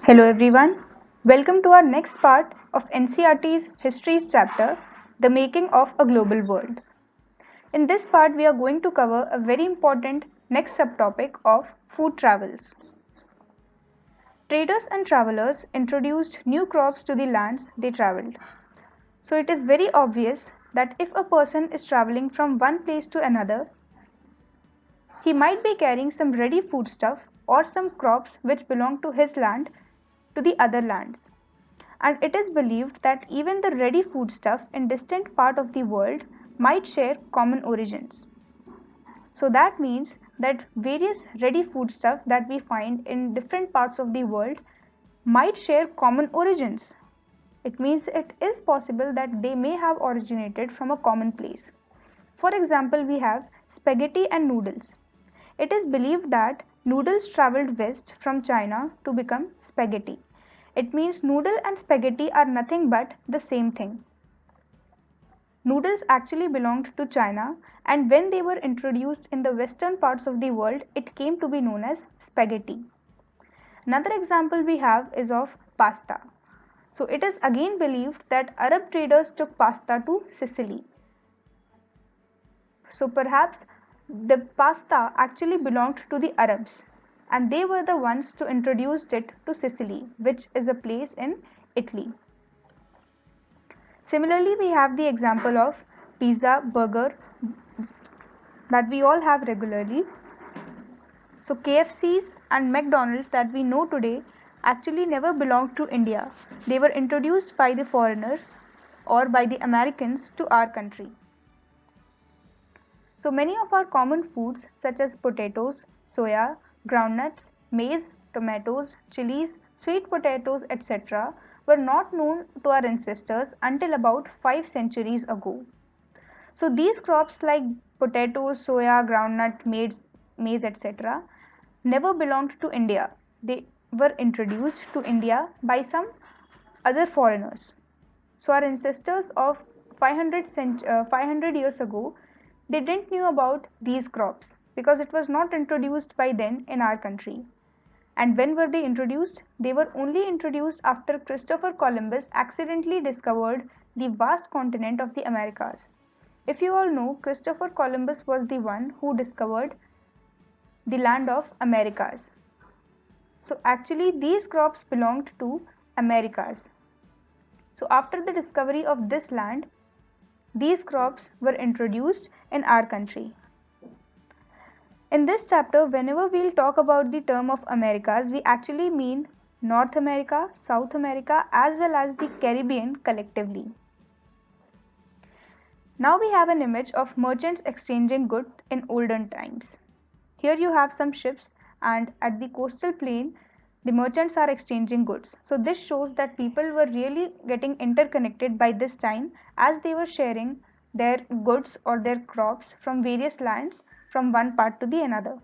Hello everyone. Welcome to our next part of NCERT's Histories chapter, The Making of a Global World. In this part, we are going to cover a very important next subtopic of food travels. Traders and travelers introduced new crops to the lands they traveled. So it is very obvious that if a person is traveling from one place to another, he might be carrying some ready foodstuff or some crops which belong to his land to the other lands. And it is believed that even the ready foodstuff in distant part of the world might share common origins. So that means that various ready foodstuff that we find in different parts of the world might share common origins. It means it is possible that they may have originated from a common place. For example, we have spaghetti and noodles. It is believed that noodles traveled west from China to become spaghetti. It means noodle and spaghetti are nothing but the same thing. Noodles actually belonged to China, and when they were introduced in the western parts of the world, it came to be known as spaghetti. Another example we have is of pasta. So it is again believed that Arab traders took pasta to Sicily. So perhaps the pasta actually belonged to the Arabs, and they were the ones to introduce it to Sicily, which is a place in Italy. Similarly, we have the example of pizza, burger that we all have regularly. So KFCs and McDonald's that we know today actually never belonged to India. They were introduced by the foreigners or by the Americans to our country. So many of our common foods such as potatoes, soya, groundnuts, maize, tomatoes, chilies, sweet potatoes, etc. were not known to our ancestors until about 5 centuries ago. So these crops like potatoes, soya, groundnut, maize, etc. never belonged to India. They were introduced to India by some other foreigners. So our ancestors of 500 years ago, they didn't knew about these crops because it was not introduced by then in our country. And when were they introduced? They were only introduced after Christopher Columbus accidentally discovered the vast continent of the Americas. If you all know, Christopher Columbus was the one who discovered the land of Americas. So actually these crops belonged to Americas. So after the discovery of this land, these crops were introduced in our country. In this chapter, whenever we'll talk about the term of Americas, we actually mean North America, South America, as well as the Caribbean collectively. Now we have an image of merchants exchanging goods in olden times. Here you have some ships, and at the coastal plain the merchants are exchanging goods. So this shows that people were really getting interconnected by this time, as they were sharing their goods or their crops from various lands from one part to the another.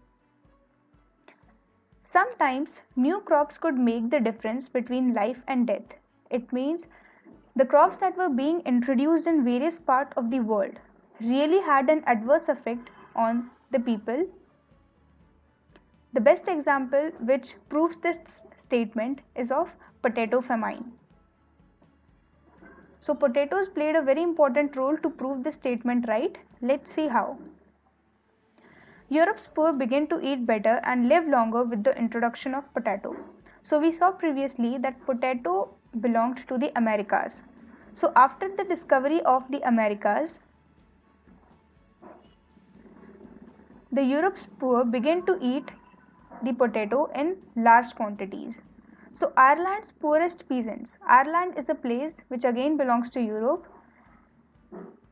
Sometimes new crops could make the difference between life and death. It means the crops that were being introduced in various parts of the world really had an adverse effect on the people. The best example which proves this statement is of potato famine. So potatoes played a very important role to prove this statement right. Let's see how. Europe's poor began to eat better and live longer with the introduction of potato. So we saw previously that potato belonged to the Americas. So after the discovery of the Americas, the Europe's poor began to eat the potato in large quantities. So Ireland's poorest peasants, Ireland is a place which again belongs to Europe,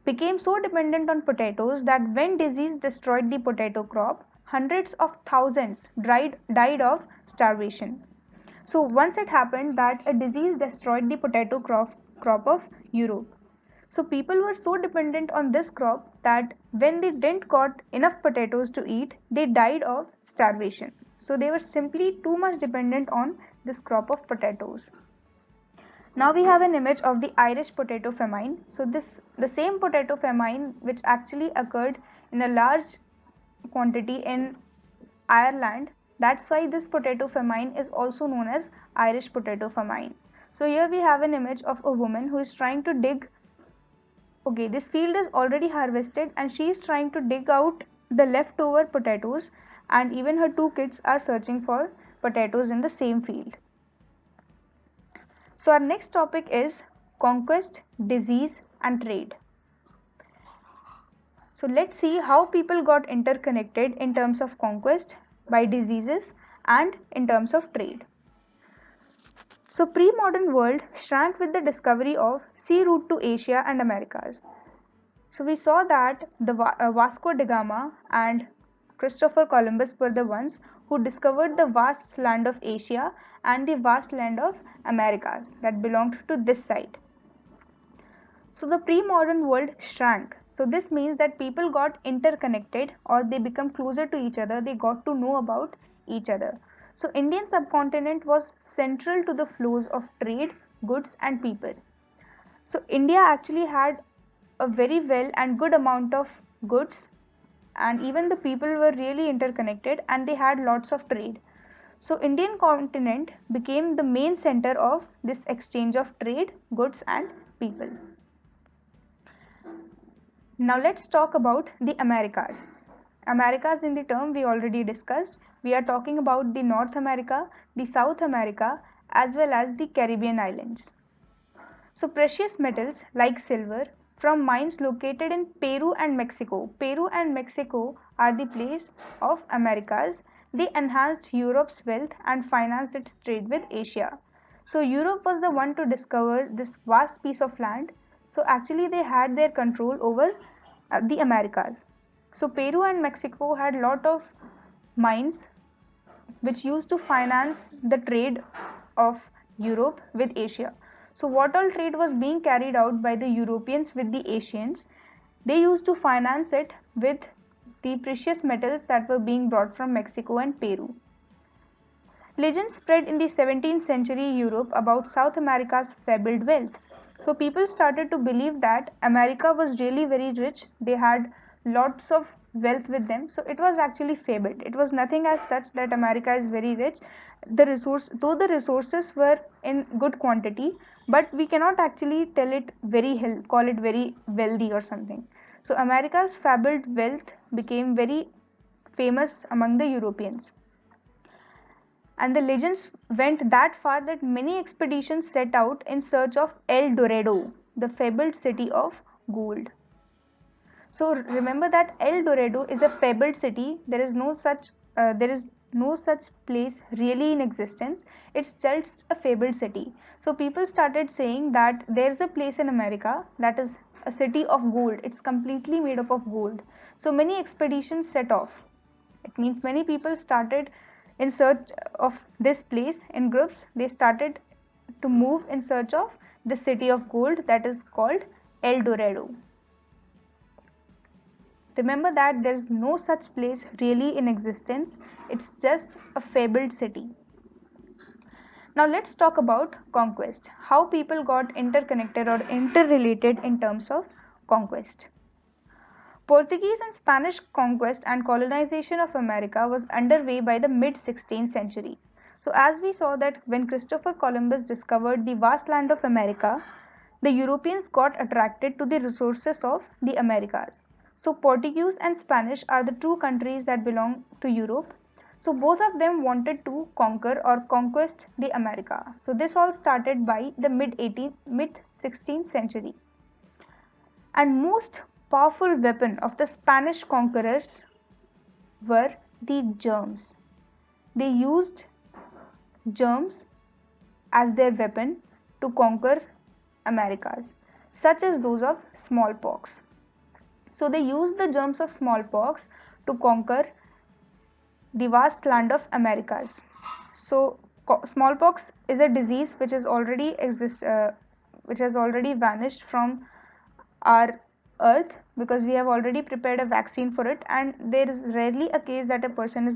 became so dependent on potatoes that when disease destroyed the potato crop, hundreds of thousands died of starvation. So once it happened that a disease destroyed the potato crop of Europe. So people were so dependent on this crop that when they didn't got enough potatoes to eat, they died of starvation. So they were simply too much dependent on this crop of potatoes. Now we have an image of the Irish potato famine. So the same potato famine which actually occurred in a large quantity in Ireland That's why this potato famine is also known as Irish potato famine. So here we have an image of a woman who is trying to dig. Okay, this field is already harvested and she is trying to dig out the leftover potatoes, and even her two kids are searching for potatoes in the same field. So our next topic is conquest, disease and trade. So let's see how people got interconnected in terms of conquest, by diseases and in terms of trade. So pre-modern world shrank with the discovery of sea route to Asia and Americas. So we saw that the Vasco da Gama and Christopher Columbus were the ones who discovered the vast land of Asia and the vast land of Americas that belonged to this side. So the pre-modern world shrank. So this means that people got interconnected, or they become closer to each other, they got to know about each other. So Indian subcontinent was central to the flows of trade, goods and people. So India actually had a very well and good amount of goods, and even the people were really interconnected and they had lots of trade. So Indian continent became the main center of this exchange of trade, goods and people. Now let's talk about the Americas. Americas in the term we already discussed. We are talking about the North America, the South America as well as the Caribbean islands. So precious metals like silver from mines located in Peru and Mexico. Peru and Mexico are the place of Americas. They enhanced Europe's wealth and financed its trade with Asia. So Europe was the one to discover this vast piece of land. So actually they had their control over the Americas. So Peru and Mexico had lot of mines which used to finance the trade of Europe with Asia. So what all trade was being carried out by the Europeans with the Asians, they used to finance it with the precious metals that were being brought from Mexico and Peru. Legends spread in the 17th century Europe about South America's fabled wealth. So people started to believe that America was really very rich. They had lots of wealth with them. So it was actually fabled. It was nothing as such that America is very rich. Though the resources were in good quantity, but we cannot actually call it very wealthy or something. So America's fabled wealth became very famous among the Europeans. And the legends went that far that many expeditions set out in search of El Dorado, the fabled city of gold. So remember that El Dorado is a fabled city. There is no such place really in existence. It's just a fabled city. So people started saying that there's a place in America that is a city of gold. It's completely made up of gold. So many expeditions set off. It means many people started in search of this place in groups. They started to move in search of the city of gold that is called El Dorado. Remember that there is no such place really in existence. It's just a fabled city. Now let's talk about conquest. How people got interconnected or interrelated in terms of conquest. Portuguese and Spanish conquest and colonization of America was underway by the mid 16th century. So as we saw that when Christopher Columbus discovered the vast land of America, the Europeans got attracted to the resources of the Americas. So Portuguese and Spanish are the two countries that belong to Europe. So both of them wanted to conquer or conquest the America. So this all started by the mid 16th century. And most powerful weapon of the Spanish conquerors were the germs. They used germs as their weapon to conquer Americas, such as those of smallpox. So they used the germs of smallpox to conquer the vast land of Americas. So smallpox is a disease which has already vanished from our earth, because we have already prepared a vaccine for it, and there is rarely a case that a person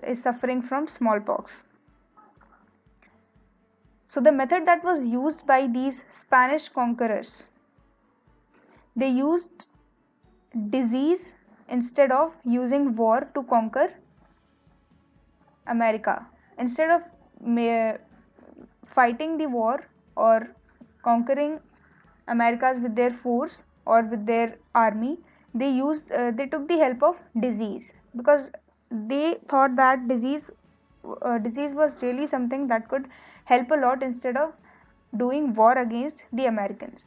is suffering from smallpox. So the method that was used by these Spanish conquerors, they used disease instead of using war to conquer America. Instead of fighting the war or conquering Americas with their force or with their army, they took the help of disease, because they thought that disease was really something that could help a lot instead of doing war against the Americans.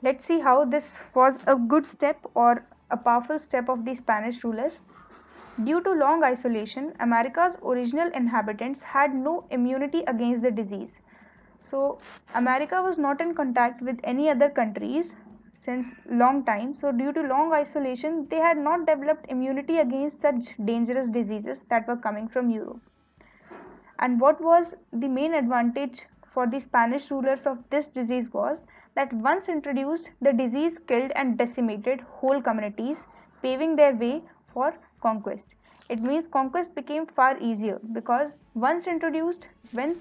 Let's see how this was a good step or a powerful step of the Spanish rulers. Due to long isolation, America's original inhabitants had no immunity against the disease. So America was not in contact with any other countries since long time. So due to long isolation, they had not developed immunity against such dangerous diseases that were coming from Europe. And what was the main advantage for the Spanish rulers of this disease was that once introduced, the disease killed and decimated whole communities, paving their way for conquest. It means conquest became far easier, because once introduced, when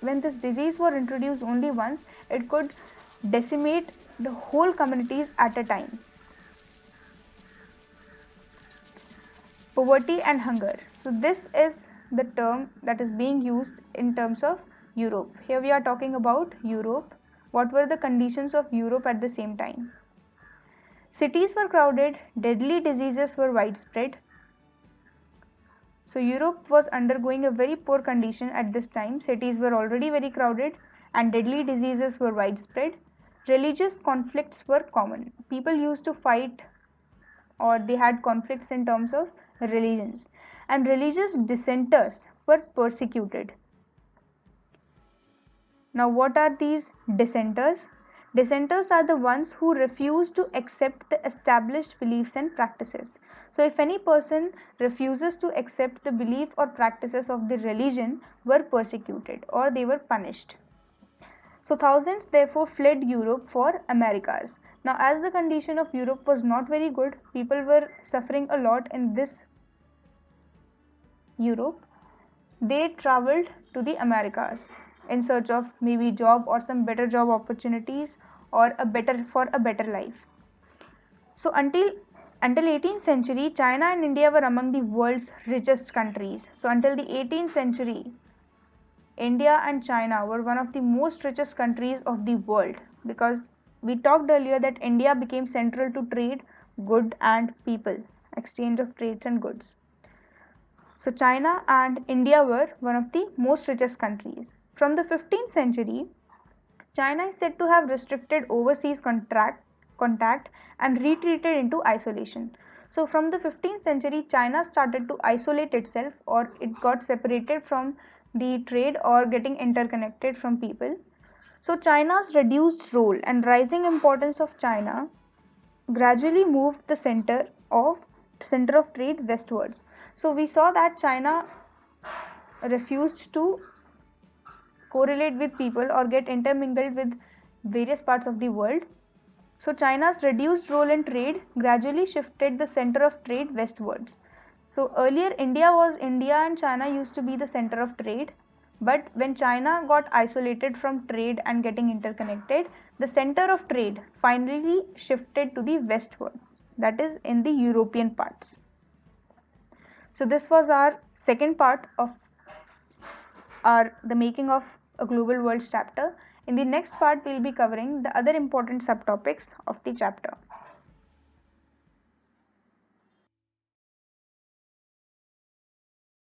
this disease was introduced only once, it could decimate the whole communities at a time. Poverty and hunger. So this is the term that is being used in terms of Europe. Here we are talking about Europe. What were the conditions of Europe at the same time? Cities were crowded, deadly diseases were widespread. So Europe was undergoing a very poor condition at this time. Cities were already very crowded and deadly diseases were widespread. Religious conflicts were common. People used to fight, or they had conflicts in terms of religions, and religious dissenters were persecuted. Now, what are these dissenters? Dissenters are the ones who refuse to accept the established beliefs and practices. So, if any person refuses to accept the belief or practices of the religion, were persecuted or they were punished. So, thousands therefore fled Europe for Americas. Now, as the condition of Europe was not very good, people were suffering a lot in this Europe. They traveled to the Americas in search of maybe job or some better job opportunities, or a better life. So until 18th century, China and India were among the world's richest countries. So until the 18th century, India and China were one of the most richest countries of the world, because we talked earlier that India became central to trade, good and people, exchange of trades and goods. So China and India were one of the most richest countries. From the 15th century, China is said to have restricted overseas contact and retreated into isolation. So from the 15th century, China started to isolate itself, or it got separated from the trade or getting interconnected from people. So China's reduced role and rising importance of China gradually moved the center of trade westwards. So we saw that China refused to correlate with people or get intermingled with various parts of the world. So China's reduced role in trade gradually shifted the center of trade westwards. So earlier India and China used to be the center of trade, but when China got isolated from trade and getting interconnected, the center of trade finally shifted to the westward, that is in the European parts. So this was our second part of the making of a global world chapter. In the next part, we'll be covering the other important subtopics of the chapter.